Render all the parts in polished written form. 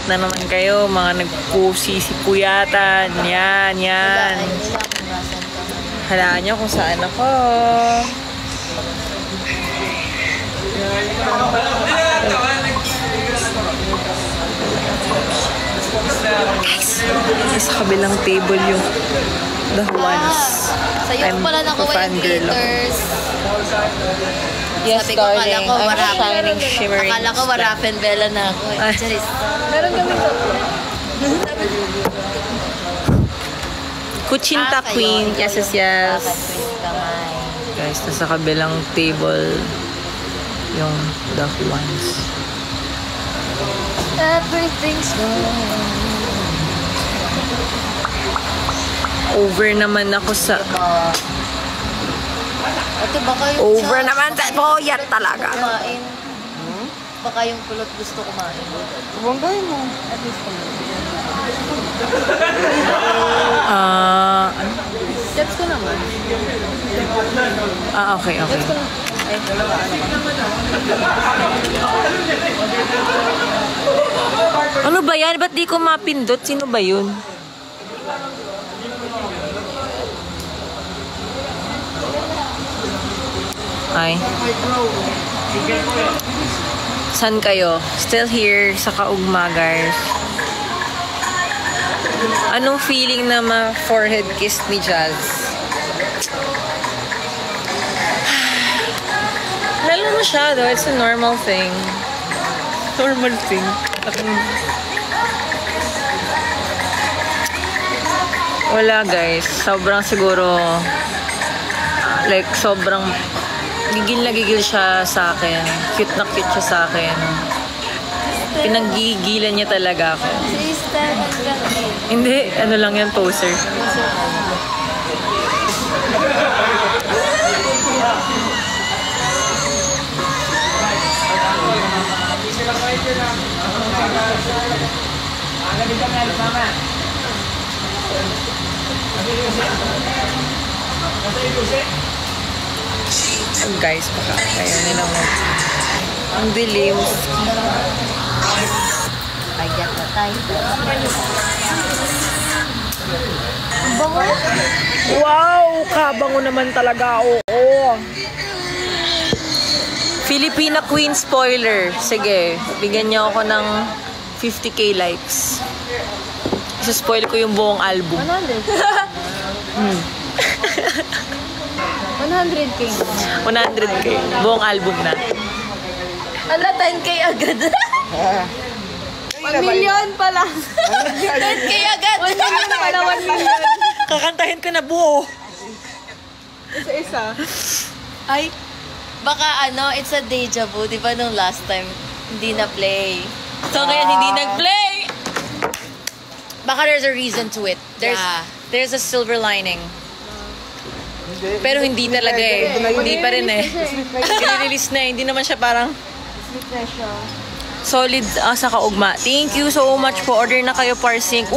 na naman kayo, mga nagpusisipuyatan. Yan, yan. Halaan nyo kung saan ako. Guys, sa kabilang table yung the ones. Sa'yo pala nakuha yung glitters. Yes, sabi ko, darling. I'm shining, shimmering. Akala ko Warapen Bella na ako. Charis. Meron kami ito. Kuchinta Queen. Yes, yes, yes. Guys, nasa kabilang table yung the ones. Everything's wrong. Over naman ako sa... Ate, baka yung Over naman sa poyat talaga. Kumain. Baka yung pulot gusto kumain. Bonggahin mo. At least Gets ko naman. Okay, okay. Gets ko naman. Ano ba yan? Ba't di ko mapindot? Sino ba yun? Ay. San kayo? Still here sa kaugma, guys. Anong feeling na ma-forehead kiss ni Jazz? Lalo masyado. It's a normal thing. Normal thing. Wala, guys. Sobrang siguro like, sobrang gigil na gigil siya sa akin. Cute na cute siya sa akin. Pinaggigilan niya talaga ako. Hindi, ano lang yan, poser. Guys, baka kaya nila mo. Ang dilim. Pagyan na tayo. Bango? Wow! Kabango naman talaga. Oo. Filipina Queen spoiler. Sige, bigyan niyo ako ng 50k likes. Isa-spoil ko yung buong album. 100k. 100k. Buong album na. Ala, 10k agad. 1 million pala. 10k agad. 1 million pala, 1 million. Kakantahin ko na buo. Isa-isa. Ay, baka ano, it's a deja vu. Di ba nung last time, hindi na-play. So ngayon, hindi nag-play. Baka there's a reason to it. There's a silver lining. Pero hindi talaga eh. Hindi pa rin eh. I-release na eh. Hindi naman siya parang solid sa kaugma. Thank you so much po. Order na kayo Parsink.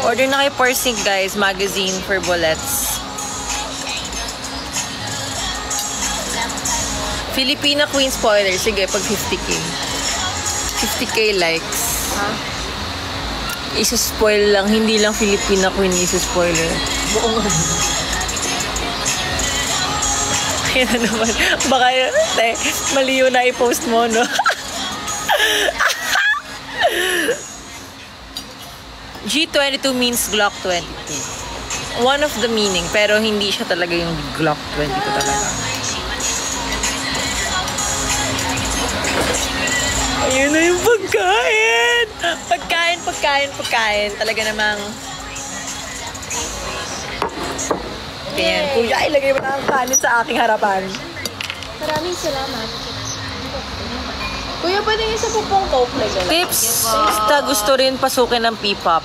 Order na kayo Parsink, guys. Magazine for bullets. Filipina Queen spoiler. Sige, pag 50k. 50k likes. Isuspoil lang. Hindi lang Filipina Queen isuspoiler. Buong Yan na naman. Baka mali yun na i-post mo, no? G22 means Glock 22. One of the meaning, pero hindi siya talaga yung Glock 22 talaga. Ayun na yung pagkain! Pagkain. Talaga namang Ayan. Kuya, ilagay mo na ang kanin sa aking harapan. Maraming salamat. Kuya, pwede yung isa po pong Coke na gano'n. Tips, basta gusto rin pasukin ng P-pop.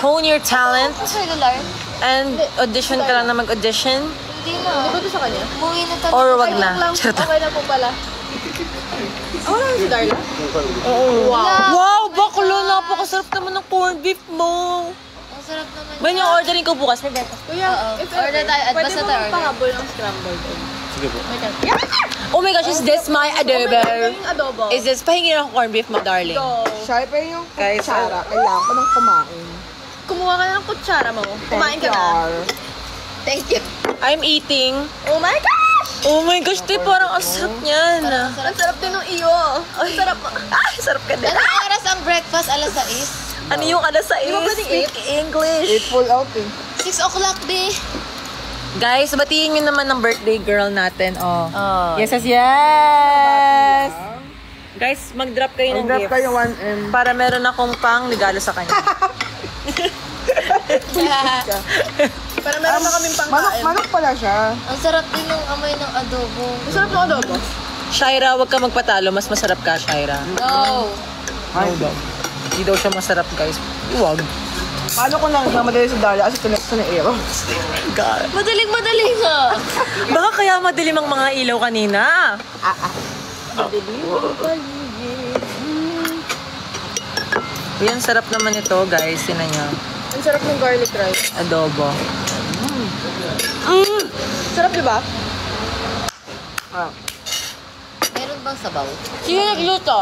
Hone your talent. Regular? And audition ka lang na mag-audition. Hindi na. Hindi ba ito sa kanya? Umuwi na tayo. Or wag na. Okay na po pala. Ako lang si Darla? Wow, baklo. Napakasarap naman ng corned beef mo. Ang sarap naman. When yung ordering ko bukas, may breakfast. Kuya, Order tayo. pwede Basta mo tayo order. pahabol ng scrambled egg. Sige po. Oh my gosh, is this my adobo? Yung adobo. Is this, pahingin ako corned beef mo, darling. Go. Siyempre yung Guys, kutsara. Kailangan ko nang kumain. Kumuha ka na ng kutsara mo. Kumain ka na. Thank you. I'm eating. Oh my gosh! Oh my gosh, te, parang ang sarap niyan. Ang sarap din ng iyo. Ang sarap. Sarap ka din. Anong oras ang breakfast? Alas 6? Ano yung alas 6? Di ba pwedeng Speak English. 8 full out eh. 6 o'clock, be. Guys, batiin nyo naman ng birthday girl natin. Oh. Oh. Yes, yes, yes! Guys, mag-drop kayo ng Mag-drop gifts. kayo 1M. Para meron akong pang regalo sa kanya. Para meron na kaming pangkain. Manok pala siya. Ang sarap din ng amoy ng adobo. Ang sarap ng adobo. Shaira, wag ka magpatalo. Mas masarap ka, Shaira. No. Ay, Hindi daw siya masarap, guys. Huwag. paano ko lang namadali sa Dahlia kasi connect sa na aero? God. Madaling-madali nga. Baka kaya madilim ang mga ilaw kanina. Yan, sarap naman ito, guys. Sinan nyo. Ang sarap ng garlic rice. Adobo. Sarap, di ba? Meron bang sabaw? Sino nagluto?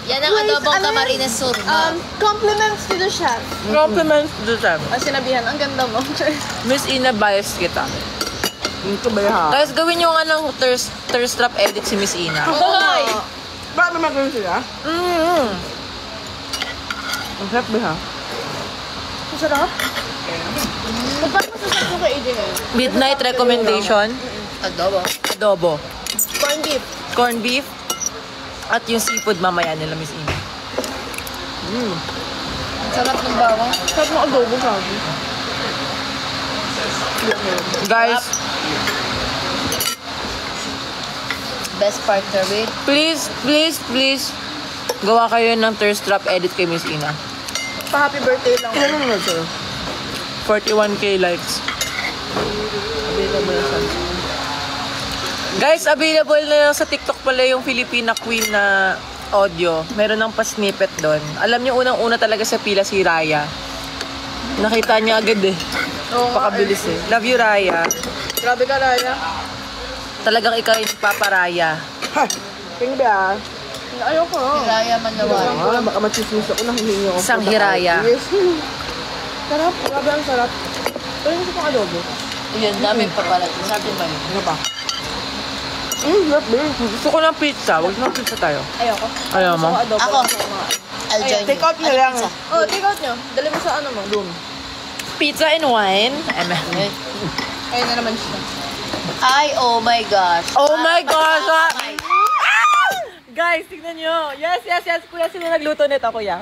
Yan ang adobong ano camarines surma. Compliments to the chef. Compliments to them. Sinabihan, ang ganda mo. Miss Ina, bias kita. Ito ba ha? Guys, gawin yung anong thirst trap edit si Miss Ina. Hoy! Bakit naman gano'n sila? Ang sarap ba ha? Ang sarap. Ba't masasarap ko kay AJ ngayon? Midnight recommendation. Adobo. Adobo. Corned beef. Corned beef. At yung seafood mamaya nila, Miss Ina. Sarap ng bawang. Sarap ng adobo, sabi. Guys, Best partner with. please, gawa kayo ng thirst trap edit kay Miss Ina. Pa-happy birthday lang. Ano naman sir? 41k likes. Guys, available na lang sa TikTok pala yung Filipina Queen na audio. Meron ng pa-snippet doon. Alam niyo, unang-una talaga sa pila si Raya. Nakita niya agad eh. Oo nga, Pakabilis eh. Love you, Raya. Grabe ka, Raya. Talagang ikaw yung paparaya. Ha! King ba? Ayoko. Hiraya Manawan. Baka machismis ako nahihingi ako. Isang hiraya. Yes. Sarap. Grabe ang sarap. Pero gusto kong adobo. Yun, namin pa pala. Sa atin ba yun? Ano pa? Sarap ba? Gusto ko ng pizza. Huwag na pizza tayo. Ayoko. Ayaw mo? Gusto ko adobo. Ako. Gusto ko mga- I'll join Take you. out na lang. Oh, take out nyo. Dali mo sa ano mo. Room. Pizza and wine. Ayun na naman siya. Ay, oh my gosh. Oh my gosh! Oh my Guys, tignan nyo. Yes. Kuya, sino nagluto nito, kuya?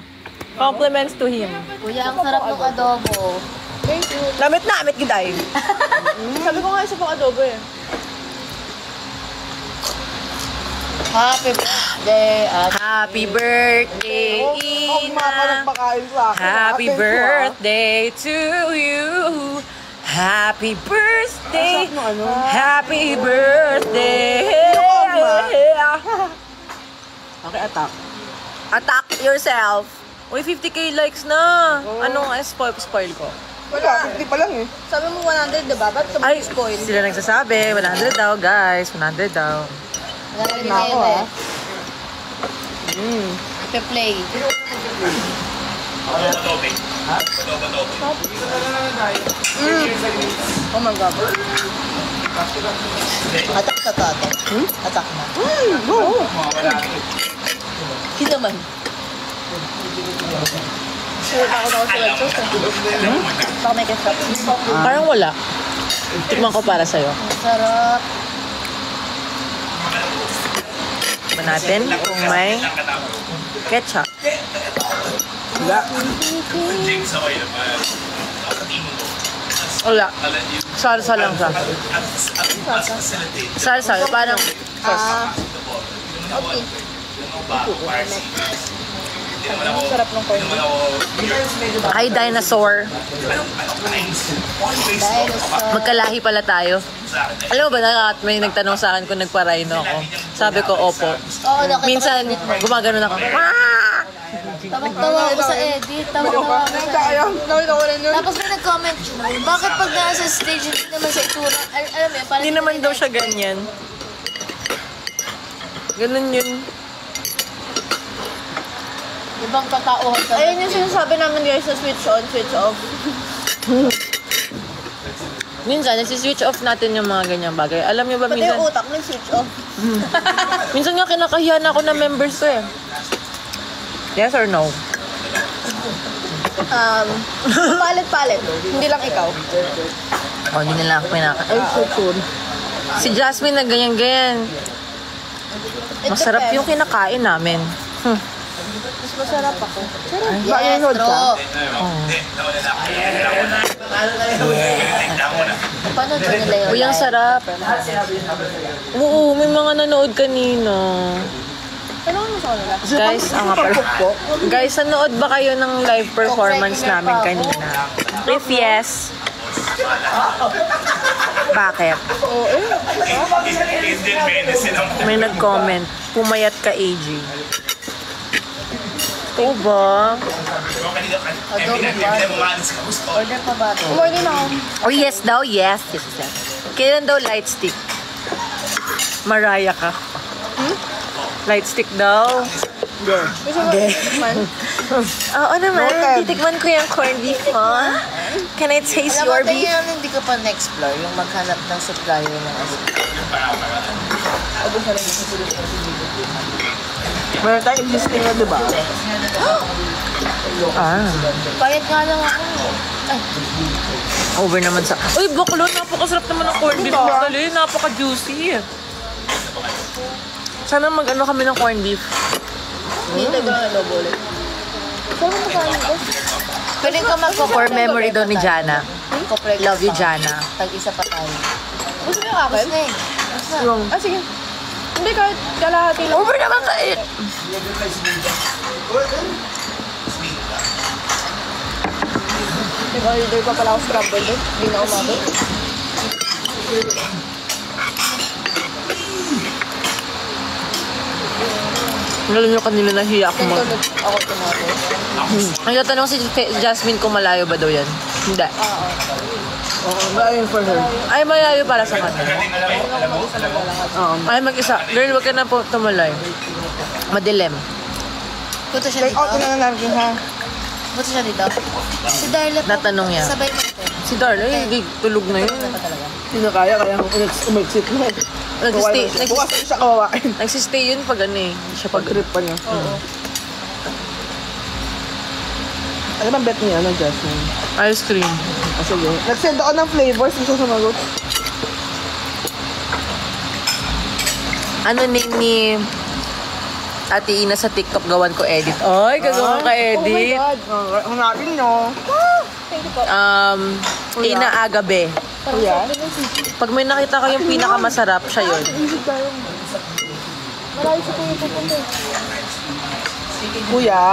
Compliments to him. Kuya, ang sarap ng adobo. Thank you. Lamit na, amit giday. Sabi ko nga isa pang adobo eh. Happy birthday at Happy birthday, Ako nga pa Ina. nagpakain sa akin. Happy Atin ko, birthday to you. Happy birthday. Ang sarap ng ano? Happy birthday. Okay, attack. Attack yourself. Uy, 50k likes na. Anong spoil ko? Wala, 50 pa lang eh. Sabi mo 100, diba? Ba't Ay, sabi spoil? sila nagsasabi. 100 daw, guys. 100 daw. Narinig Na ako, kayo, ah. Ipe-play. Oh my God. Atak ka to, ate. Atak na. Hindi naman. Sure ako na ako sa red sauce. Baka may ketchup. Parang wala. Tikman ko para sa'yo. Ang sarap. Tikman natin kung may ketchup. Wala. Wala. Salsa lang siya. Salsa. Parang sauce. Okay. Ang sarap ng corn beef. Hi, dinosaur. Dinosaur. Magkalahi pala tayo. Alam mo ba, may nagtanong sa akin kung nagpa-rhino ako. Sabi ko, opo. Oo, nakita Minsan, ko yung edit mo. gumagano ako. "Ah!" Tawag-tawa ako sa edit. Tawag-tawa ako sa edit. Nakita ko rin yun. Tapos may nag-comment, bakit pag nasa stage, hindi naman sa itura? Alam mo yun, parang Hindi naman daw siya ganyan. Ganun yun. ibang katauhan sa Ayun yung sinasabi namin guys sa switch on, switch off. Minsan, nasi-switch off natin yung mga ganyang bagay. Alam niyo ba Pati minsan? yung utak nag-switch off. Minsan nga kinakahiyan ako ng members ko eh. Yes or no? Palit-palit. Hindi lang ikaw. O, hindi nila ako pinaka. Ay, so soon. Si Jasmine na ganyan-ganyan. Masarap yung kinakain namin. Mas masarap ako. Yes, bro. Paano doon nila yun? Uy, ang sarap. Oo, may mga nanood kanina. Tanong mo sa kanila. Guys, guys, nanood ba kayo ng live performance namin kanina? If yes, bakit? May nag-comment, pumayat ka, AJ. Oo ba? Order pa ba ito? Umorder na ako. Oh, yes daw, yes. Yes, yes. Kailan daw light stick? Maraya ka. Light stick daw. Gusto mo man? Oo naman, titikman ko yung corned beef mo. Can I taste Alam mo, your beef? tingnan hindi ka pa na-explore yung maghanap ng supplier ng asin. Meron tayong existing na, di ba? Ah, Payat nga lang ako. Ay, over naman sa... Uy, baklo, napakasarap naman ng corned beef. Dali, napaka-juicy. Sana mag-ano kami ng corned beef. Hindi na adobo ulit. Saan mo kain ko? pwede ka For memory daw ni Jana. Love you, Jana. Tag-isa pa tayo. Gusto mo yung akin? Tapos na eh. Tapos na. Ah, sige. Hindi, kahit kalahati lang. Over naman sa it. Nag-order pa pala ako scrambled eh. Hindi na umabot. Alam nyo kanila nahiya ako mag... Tulog ako tumato. Ang tatanong si Jasmine kung malayo ba daw yan. Hindi. Oo, ayun for her. Ay, malayo para sa kanya. Ay, mag-isa. Girl, wag ka na po tumalay. Madilim. Punta siya Take out dito. na natin ha. Punta siya dito. Si Darla po. Natanong niya. Sabay natin. Si Darla, hindi tulog na yun. Ano ba talaga? Hindi na kaya umexit na eh. Bukas na siya kawawain. Nagsistay yun pag ano eh. Hindi siya pag... Pag-trip pa niya. Oo. Ano bang bet niya, Jasmine? Ice cream. Ah, sige. Nag-send ako ng flavors, gusto sumagot. Ano name ni Ate Ina sa TikTok gawan ko edit? Ay, gagawa ka edit. Oh my God. Hanapin nyo. Thank you po. Ina Agabe. Kuya? Pag may nakita ko yung pinakamasarap, siya yun. Malayo sa kuya pupunta eh. Kuya?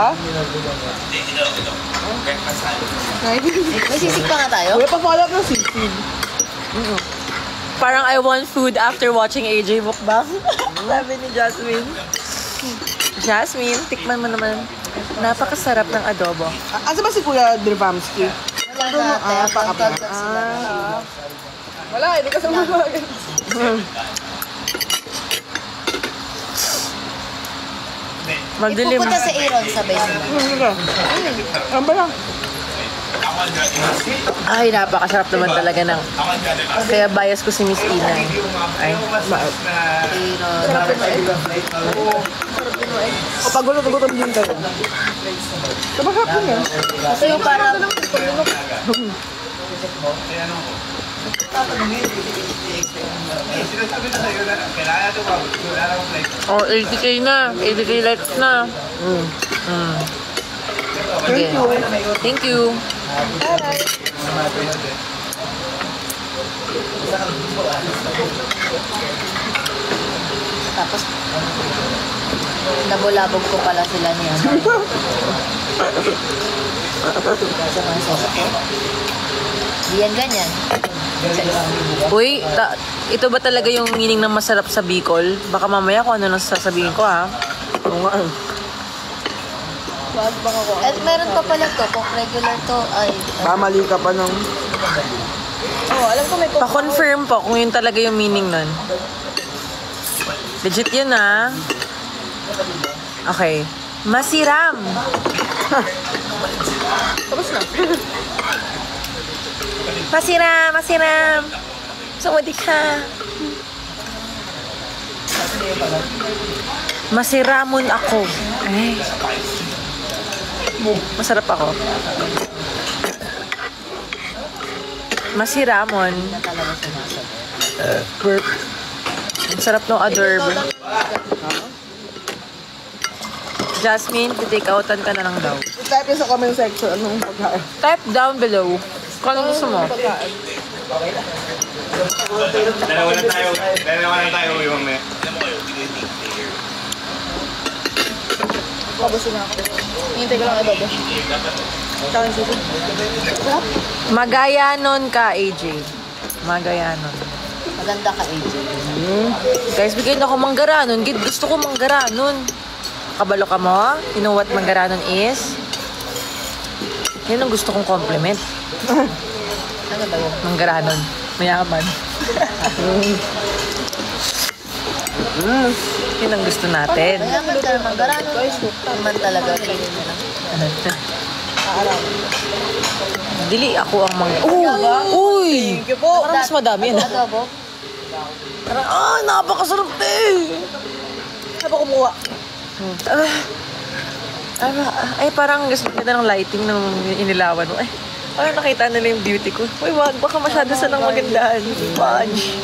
May sisig pa nga tayo? Kuya, pa-follow up ng sisig. Parang I want food after watching AJ Mukbang. Sabi ni Jasmine. Jasmine, tikman mo naman. Napakasarap ng adobo. Asa ba si Kuya Drivamski? Wala na. Pakapag. Wala, hindi ka sumagot. Magdilim. Ipupunta sa Aaron, sabay sila. Ano ba lang? Ay, napakasarap naman talaga ng... Kaya bias ko si Miss Ina. Ay, O pag gutom din kayo. Sabahap din yan. Kasi yung parang... oh, 80k na. 80k likes na. Okay. Thank you. Tapos, nabulabog ko pala sila niya. Sa mga sosok ko. Di yan ganyan. Uy, ito ba talaga yung meaning ng masarap sa Bicol? Baka mamaya kung ano nang sasabihin ko, ha? Oo nga. Baka ko. At meron pa pala to, kung regular to, ay... Mamali ka pa nung... Oo, alam ko may Pa-confirm po kung yun talaga yung meaning nun. Legit yun, ah. Okay. Masiram. Tapos na. Masiram, masiram. Sumudi ka. Masiramon ako. Ay. Masarap ako. Masiramon. Burp. Ang sarap ng adorb. Jasmine, take outan ka na lang daw. Type yun sa comment section. Anong pagkain? Type down below. Kung anong gusto mo. Dalawa na tayo yung mamaya. Pabusin na ako. Hintay ko lang adobo. Tsaka yung susi. Magayanon ka, AJ. Magayanon. Maganda ka, AJ. Guys, bigyan ako manggaranon. Gusto ko manggaranon. Kabalo ka mo? You know what manggaranon is? Yan ang gusto kong compliment. Ano ba yun? Manggaranon. Mayaman. Yun ang gusto natin. Kaya magkarano naman talaga. Dili ako ang Uy! Thank you po. Parang mas madami yan. Adobo? Parang, napakasarap eh! Ano ba kumuha? Ay, parang gusto kita ng lighting ng inilawan mo. Ay, parang nakita nila yung beauty ko. Uy, wag, baka masyado sa nang magandahan. Fudge.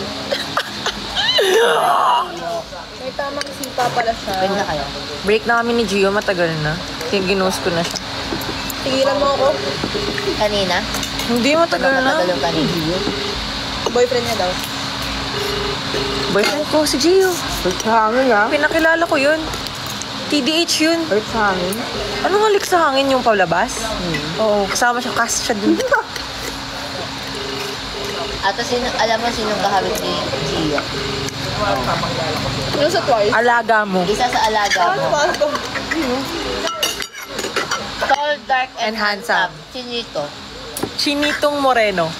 May tamang sipa pala siya. Pwede na kayo. Break na kami ni Gio, matagal na. Kaya ginost ko na siya. Tigilan mo ako. Kanina? Hindi, matagal na. Matagal yung kanina. Boyfriend niya daw. Boyfriend ko, si Gio. Hurt sa hangin ah. Pinakilala ko yun. TDH yun. Hurt sa hangin. Anong halik sa hangin yung palabas? Oo, kasama siya, cast siya dun. At alam mo sinong kahawig ni Gio? Ano sa twice? Alaga mo. Isa sa alaga mo. Paano? Tall, dark, and And handsome. Chinito. Chinitong Moreno.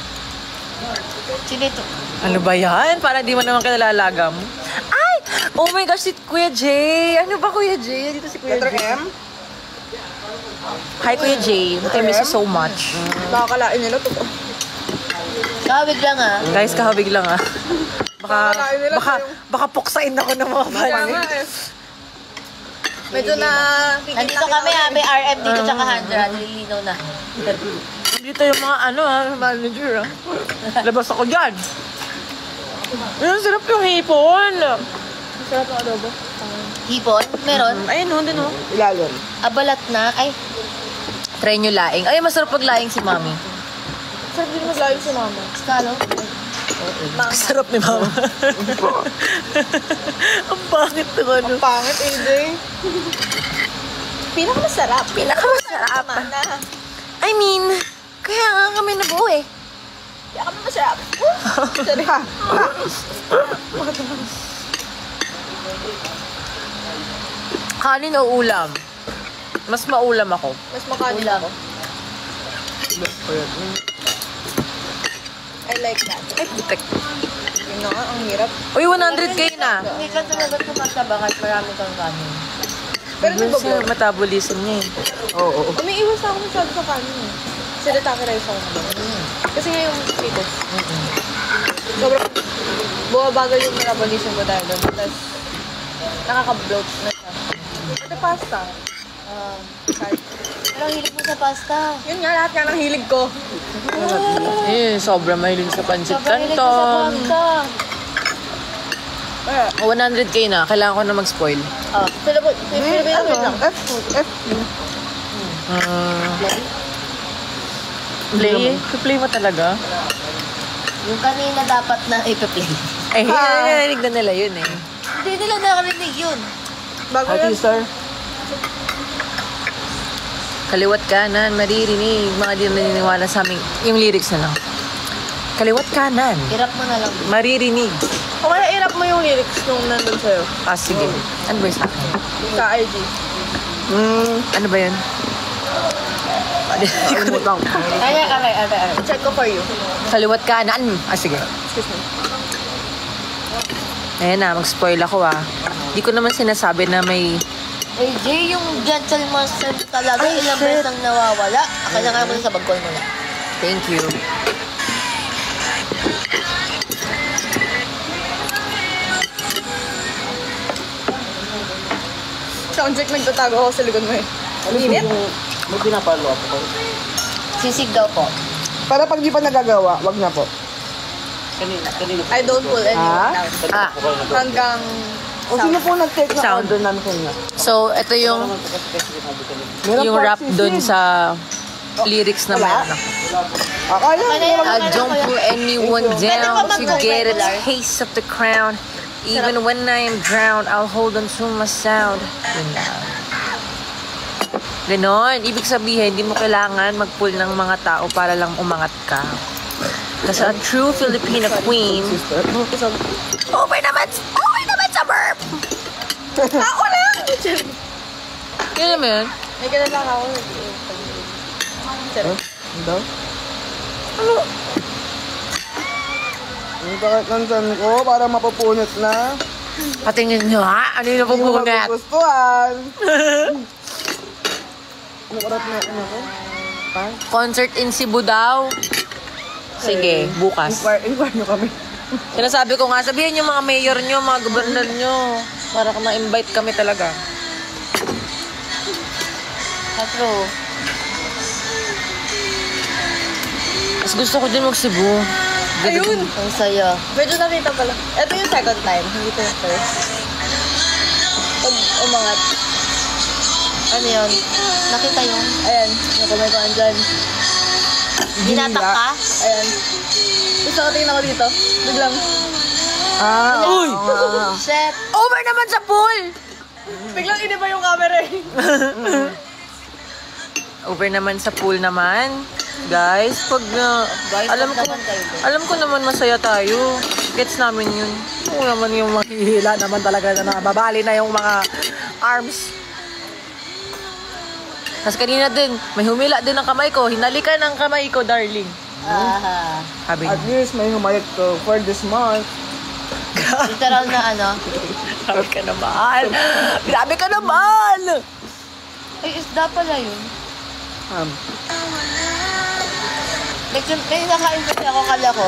Chinito. Ano ba yan? Parang di mo naman kilala alaga mo. Ay! Oh my gosh, si Kuya Jay. Ano ba Kuya Jay? Dito si Kuya Letter Jay. M? Hi Kuya Jay. I miss you so much. Nakakalain nila to. Kahawig lang ah. Guys, kahabig lang ah. Baka, Nakakalain nila baka puksain ako ng mga Kaya fan. nga eh. Medyo na... Nandito kami ah. May RM dito tsaka Handra. Nililinaw na. Dito yung mga manager ah. Labas ako dyan. Ang sarap yung hipon. Masarap ang adobo. Hipon? Meron? Ayun oh, dun oh. Ilalim. Abalat na. Ay, Try nyo laing. Ay, masarap pag laing si Mami. Sarap din maglayo si mama. skalo. Sarap ni Mama. Ang bakit na ano. Pangit, AJ. Pinakamasarap. Pinakamasarap. Mana. I mean, kaya nga kami nabuo eh. Kaya kami masarap. Sorry ha. Kanin o ulam? Mas maulam ako. Mas makanin Ulam. ako. I like that. Ay, putek. Yun na nga, ang hirap. Uy, 100k na. Hindi ka talaga tumataba kahit marami kang kanin. Pero Kasi nagbablog. metabolism niya eh. Oo. Umiiwas ako masyado sa kanin eh. Sirataki rice ako na. Kasi nga yung pitos. Sobrang bumabagal yung metabolism ko dahil doon. Tapos nakaka-bloat na siya. Ito pasta. Kahit. Pero hilig mo sa pasta. Yun nga, lahat nga ng hilig ko. Eh, sobrang mahilig sa pancit Sobrang hilig mo sa canton. pasta. 100k na. Kailangan ko na mag-spoil. Oh, Pilipino lang. F. F. Play? Play mo talaga? yung kanina dapat na ipa-play. Eh, narinig na nila yun eh. Hindi nila nakarinig yun. Bago Hi, yan. sister. Kaliwat kanan, maririnig. Mga di naniniwala sa amin. Yung lyrics na lang. Kaliwat kanan, Hirap mo na lang. maririnig. O kaya irap mo yung lyrics nung nandun sa'yo. Ah, sige. Ano ba yung sa akin? Sa IG. Ano ba yun? Kalimutan ko. Aray. Check ko for you. Kaliwat kanan. Sige. Excuse me. Ayan na, mag-spoil ako Di ko naman sinasabi na may... AJ, yung gentleman talaga, ilang beses nang nawawala. Kailangan mo na sa bagkol mo na. Thank you. Sound check, nagtatago ako sa likod mo eh. Init? May pinapalo ako. Sisig daw po. Para pag di pa nagagawa, wag na po. I don't pull anyone down. Hanggang... O sino po nag-take na Sound. order namin kanya? So, ito yung rap dun sa lyrics na meron ako. I don't pull anyone down to get a taste of the crown. Even when I am drowned, I'll hold on to my sound. Yun lang. Ganon. Ibig sabihin, hindi mo kailangan mag-pull ng mga tao para lang umangat ka. Kasi a true Filipino queen, over naman sa burp! Ako lang! Yun naman. May ganun lang ako. Ano? Ang bakit ng tiyan ko para mapupunit na. Patingin nyo ha? Ano yung Hindi mo napupunat? magugustuhan. Nakarap na ako. Concert in Cebu daw. Sige, bukas. Inquire nyo kami. Sinasabi ko nga, sabihin yung mga mayor nyo, mga gobernador nyo, para ma-invite kami talaga. Tatlo. Mas gusto ko din mag-Cebu. Ayun! Ang saya. Medyo nakita pala. Ito yung second time, hindi ito yung first. Pag umangat. Ano yun? Nakita yung... Ayan, yung kamay ko andyan. Hinatak ka? Ayan. Gusto ko tingin ako dito. Biglang. Uy! Shit. Over naman sa pool! Biglang iniba yung camera eh. Over naman sa pool naman. Guys, pag alam ko naman masaya tayo. Gets namin yun. Oo naman yung mahihila naman talaga na babali na yung mga arms. Tapos kanina din, may humila din ang kamay ko. Hinalikan ang kamay ko, darling. Sabi At least may humayat ko for this month. Literal na ano. Grabe ka naman. Grabe ka naman! Ay, isda pala yun. May nakain kasi ako, kala ko.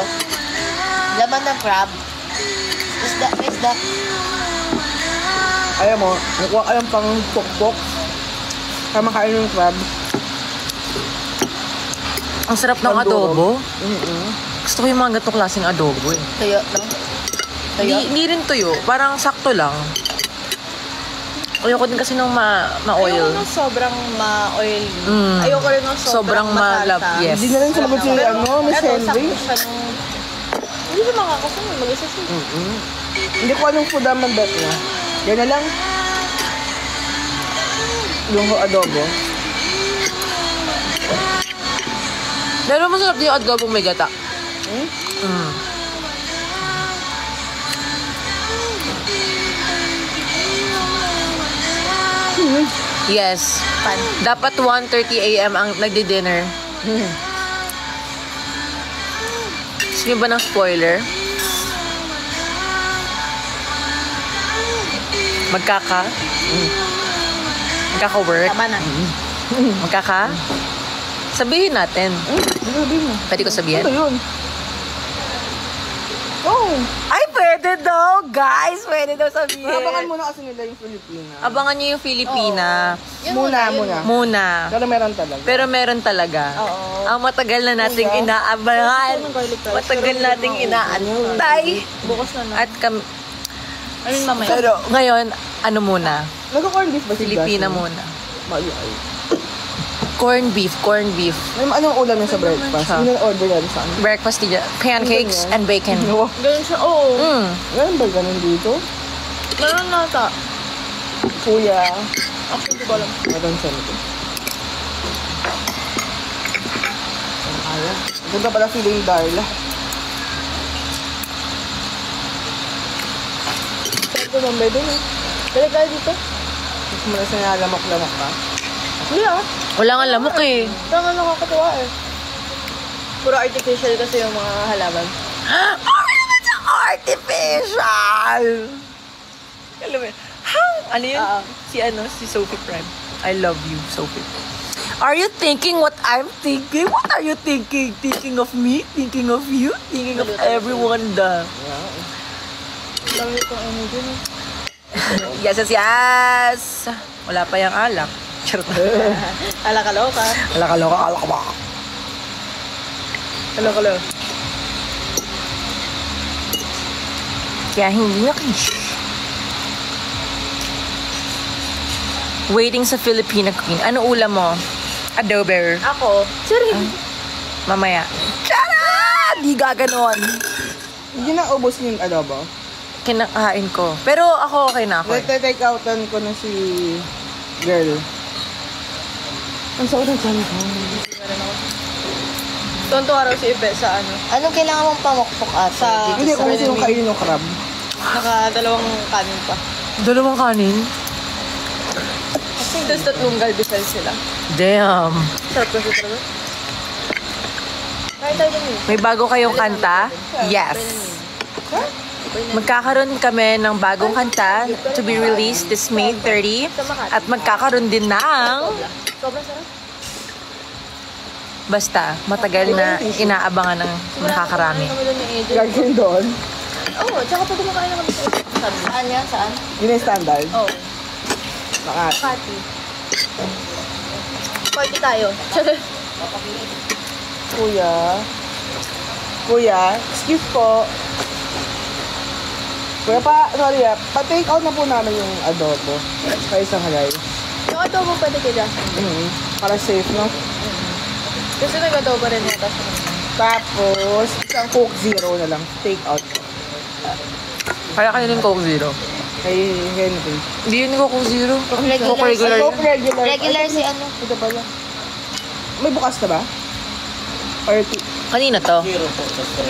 Laman ng crab. Isda, may isda. Ayaw mo, nakuha kayong pang pokpok. Kaya makain yung crab. Ang sarap ng adobo. Mm-mm. Gusto ko yung mga ganitong klaseng adobo eh. Tuyo, no? Hindi rin tuyo. Parang sakto lang. Ayoko din kasi nung ma-oil. Ayoko nung sobrang ma-oil. Mm. Ayoko rin nung Sobrang malap, yes. Hindi na rin sumagot si Miss Henry. Sakto siya nung... Hindi siya makakasunod. Mag-isa siya. Hindi ko anong food naman bet niya. Yan na lang. Yung adobo. Pero masarap din yung adobo may gata. Yes. Dapat 1:30 a.m. ang nagdi-dinner. Gusto niyo ba ng spoiler? Magkaka-work? Tama na. Magkaka? Sabihin natin. Sabi mo. Pwede ko sabihin? Ano yun? Oh! Ay, pwede daw, guys. Pwede daw sabihin. Abangan muna kasi nila yung Filipina. Abangan niyo yung Filipina. Muna. Pero meron talaga. Pero meron talaga. Oo. Ang matagal na nating inaabangan. Matagal nating inaantay. Bukas na na. At kami, Ayun mamaya. Pero, ngayon, ano muna? nag-corn beef ba si Filipina Jasmine? muna. Mali ay. Corn beef. Anong ulam niya sa breakfast? siya. Hindi na order yan sa ano. Breakfast niya. Pancakes Ganyan. and bacon. Ganun siya. Oo. Ganun ba ganun dito? Ganun na ata. Kuya. Actually, hindi ko alam. Meron siya nito. Ang kaya. Ganda pala feeling Darla. Sarap ko mamay dun eh. Balik tayo dito. Mas muna siya nalamak-lamak ka. Hindi ah. Wala nga lamok eh. Parang nakakatawa eh. Puro artificial kasi yung mga halaman. Artificial! Alam mo, ano yun? Oo. Si Sophie Prime. I love you, Sophie. Are you thinking what I'm thinking? What are you thinking? Thinking of me? Thinking of you? Thinking of everyone da. Dami kong energy no? Yes, yes, yes! Wala pa yung alak. Charot. Alakaloka. Alak-alok, alak ba? Alakalo. Kaya hindi na waiting sa Filipina Queen. Ano ulam mo? Adobe. Ako. Sorry. Mamaya. Tara! Di gaganon. Hindi na ubos yung adobo. Kinakain ko. Pero ako okay na ako. Take outan ko na si girl. Ang sakit ng tiyan ko. Tonto araw si Ipe sa ano. Anong kailangan mong pamukpok ate? Sa- Dito Hindi sa ko kasi yung kainin ng crab. Naka-dalawang kanin pa. Dalawang kanin? Tapos tatlong galbisal sila. Damn. Sarap kasi talaga. Kahit tayo din May bago kayong kanta? Yes. Magkakaroon kami ng bagong kanta to be released this May 30. At magkakaroon din ng... Sobrang sarap. Basta, matagal na inaabangan ng nakakarami. Kami doon ni AJ. Gagawin doon. Oo, tsaka pag kumakain naman sa AJ. Saan yan? Saan? Yun yung standard. Oo. Makat. Party. Party tayo. Kuya, excuse po. Kuya sorry pa-take out na po namin yung adobo. Sa isang halay. Yung adobo pwede kay Jasmine. Para safe, no? Kasi nag-adobo rin yata siya. Tapos, isang Coke Zero na lang. Take out. Kaya kayo ng Coke Zero. Kay Henry. Hindi yun Coke Zero. Regular. Coke regular. Coke regular. Regular si ano? Ito pala. May bukas na ba? Or Kanina to?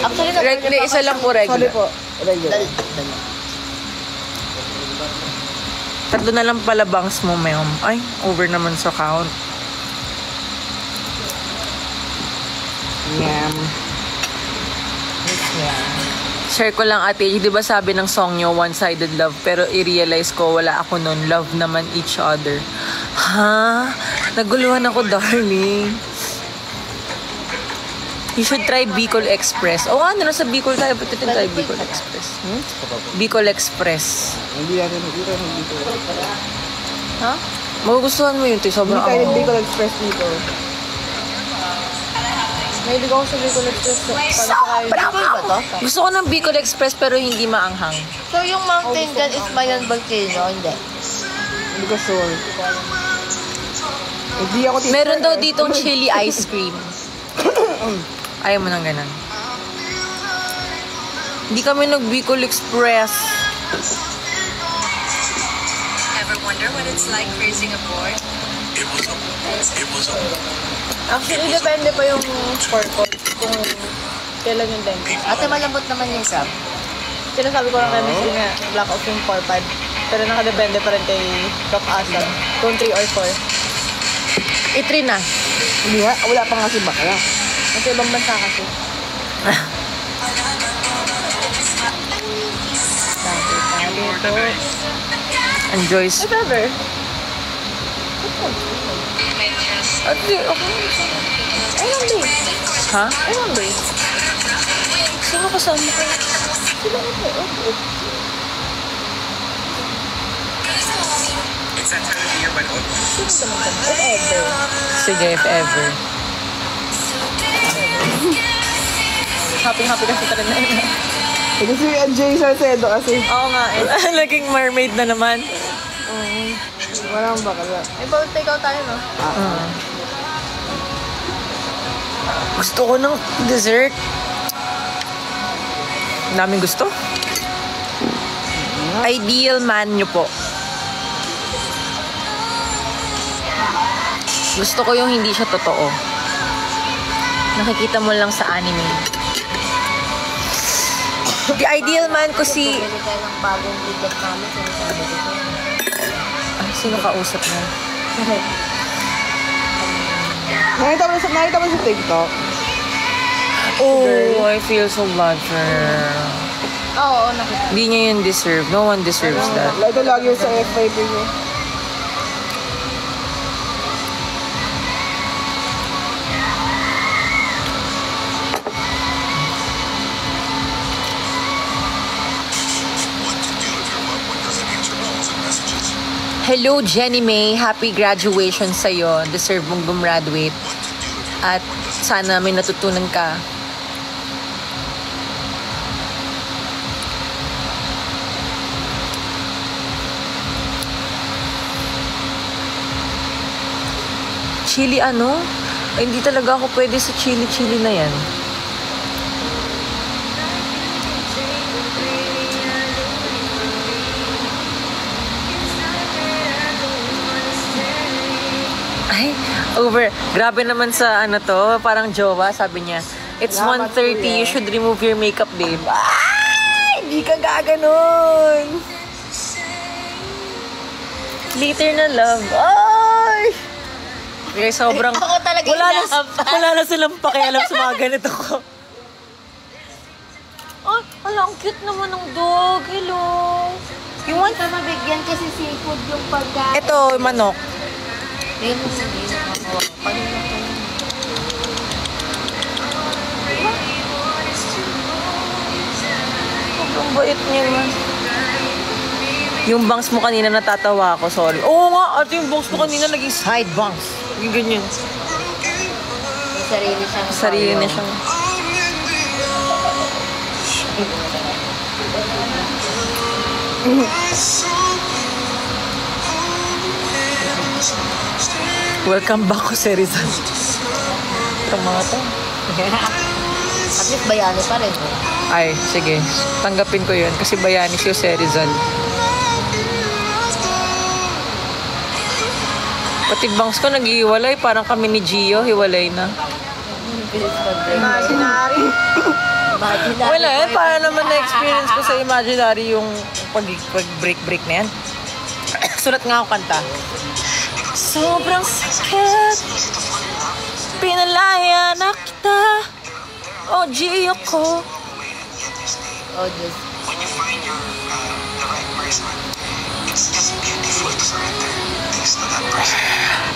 Actually, Hindi, isa lang po sorry regular. po. Regular. Tatlo na lang pala bangs mo, ma'am. Ay, over naman sa count. Yum. Share ko lang ate, di ba sabi ng song nyo, one-sided love, pero i-realize ko, wala ako nun, love naman each other. Ha? Naguluhan ako, darling. You should try Bicol Express. O ano, sa Bicol tayo, ba't natin try Bicol Express? Bicol Express. Hindi natin dito. Ha? Magugustuhan mo yun, sobrang Hindi tayo ako. Bicol Express dito. Mahilig ako sa Bicol Express. Paano pa kayo? Bicol ba to? Gusto ko ng Bicol Express pero hindi maanghang. So, yung mountain dyan is Mayon Volcano? Hindi. Hindi ko sure. Hindi ako teacher. Meron daw ditong chili ice cream. Ayaw mo nang ganun. Hindi kami nag-Bicol Express. Ever wonder what it's like raising a boy? Actually, depende pa yung purpose kung kailan yung dengue. Ate, malambot naman yung crab. Sinasabi ko lang kay Miss na black off yung 4-5. Pero nakadepende pa rin kay Doc Asa. Kung 3 or 4. Itri na. Hindi nga, wala pa nga si bakla. Kasi ibang bansa kasi. Enjoys. If ever. Ate, okay. Ilang days? Ha? Ilang days? Sino kasama ko? It's that time of year when If ever. Sige, if ever. Happy-happy kasi talaga na yun. Ito si Jay Salcedo kasi. Oo nga eh. Naging mermaid na naman. Walang bakla. May bawal take out tayo, no? Gusto ko ng dessert. Daming gusto. Ideal man nyo po. Gusto ko yung hindi siya totoo. Nakikita mo lang sa anime. The ideal man ko si... Bili tayo ng bagong bigat namin. Sinasabi ko. Ay, sino kausap mo? Nakita mo sa TikTok? Oh, I feel so bad for her. Oo, nakita. Hindi niya yun deserve. No one deserves that. Ito lagi sa FYP niya. Hello, Jenny May. Happy graduation sa'yo. Deserve mong gumraduate. At sana may natutunan ka. Chili ano? Ay, hindi talaga ako pwede sa chili-chili na yan. Ay, over. Grabe naman sa ano to, parang jowa, sabi niya. It's 1:30, you should remove your makeup, babe. Ay, hindi ka gaganon. Later na love. Ay! Okay, sobrang... Ako talaga wala na silang pakialam sa mga ganito ko. Oh, ang cute naman ng dog. Hello. You want? Ito mabigyan kasi seafood yung pagkain. Ito, manok. Hindi mo nakakawa. Ang bait niya man. Yung bangs mo kanina natatawa ako, sorry. Oo nga, ate yung bangs mo kanina naging side bangs. Yung ganyan. May sarili siyang Sarili na siyang... Welcome back ko, Serizan. Itong mga to. At least bayani pa rin. Ay, sige. Tanggapin ko yun. Kasi bayani si Jose Rizal. Pati bangs ko nag-iwalay. Parang kami ni Gio. Hiwalay na. Imaginary. Wala eh. Para naman na-experience ko sa imaginary yung pag-break na yan. Sulat nga ako kanta. Sobrang sakit. Pinalaya na kita. O Gio ko. Oh, just... When you find the right person, it's just beautiful to surrender things to that person.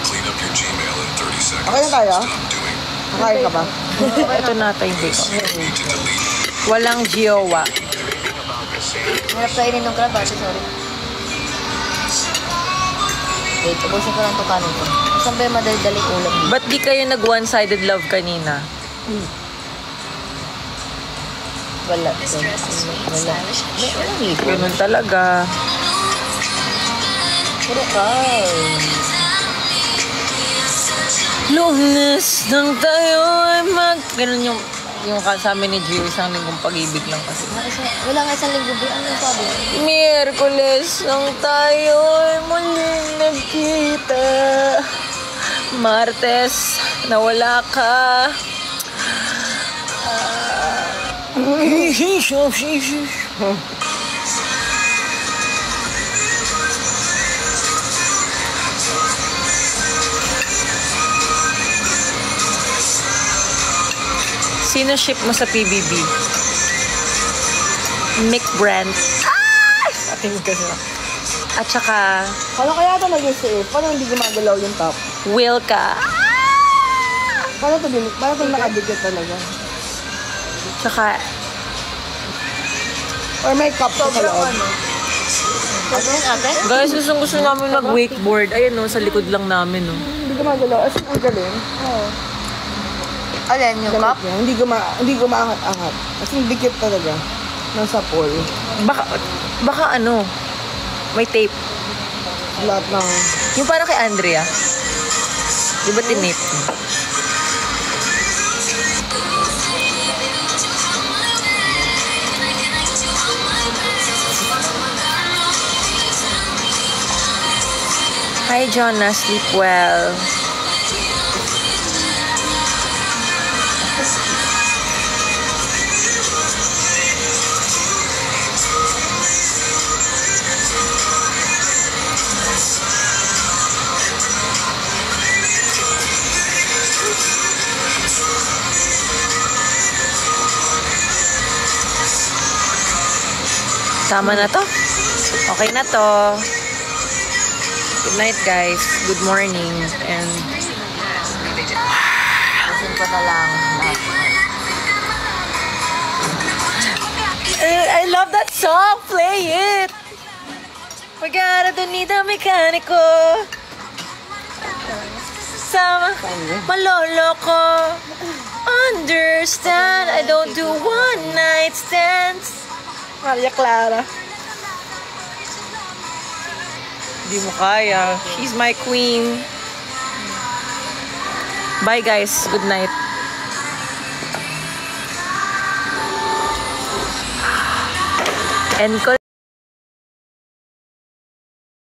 Clean up your Gmail in 30 seconds. Okay na tayo? Stop doing. Nakain ka ba? Ito na tayo dito. You need to delete. Walang Giowa. Harap kainin ng crab, ate, sorry. Wait, ubusin ko lang ito kanin ko. Saan ba yung madali-daling ulam dito? Ba't di kayo nag one-sided love kanina? Wala. Wala. Walang lipo. Ganun talaga. Puro ka. Lunes nang tayo ay Ganun yung sa amin ni Gio, isang linggong pag-ibig lang kasi. Wala nga isang linggo. Ano yung sabi? Miyerkules nang tayo ay muling nagkita. Martes, nawala ka. Sino ship mo sa PBB? Mick Brandt. Ating kasi. At saka, Paano kaya ito naging safe? Paano hindi gumagalaw yung top? Wilka. Paano ito nakadikit talaga? Tsaka, Or may cup sa loob? Ano yun, ate? guys, gusto namin mag-wakeboard. Ayun no, sa likod lang namin no. Hindi gumagalaw. As in, ang galing. Oo. Alin, yung cup? Galit niya. Hindi gumaangat-angat. As in, dikit talaga. Nasa pool. Baka ano, may tape. Lahat ng... Yung parang kay Andrea. Di ba tinip? Hi, Jonah. Sleep well. Tama na to. Okay na to. Good night, guys. Good morning. And Listen ko na lang. I love that song. Play it. Magara doon ni da mekaniko. Sama malolo ko. Understand, I don't do one night stands. Maria Clara. Di mo kaya. She's my queen. Bye, guys. Good night. And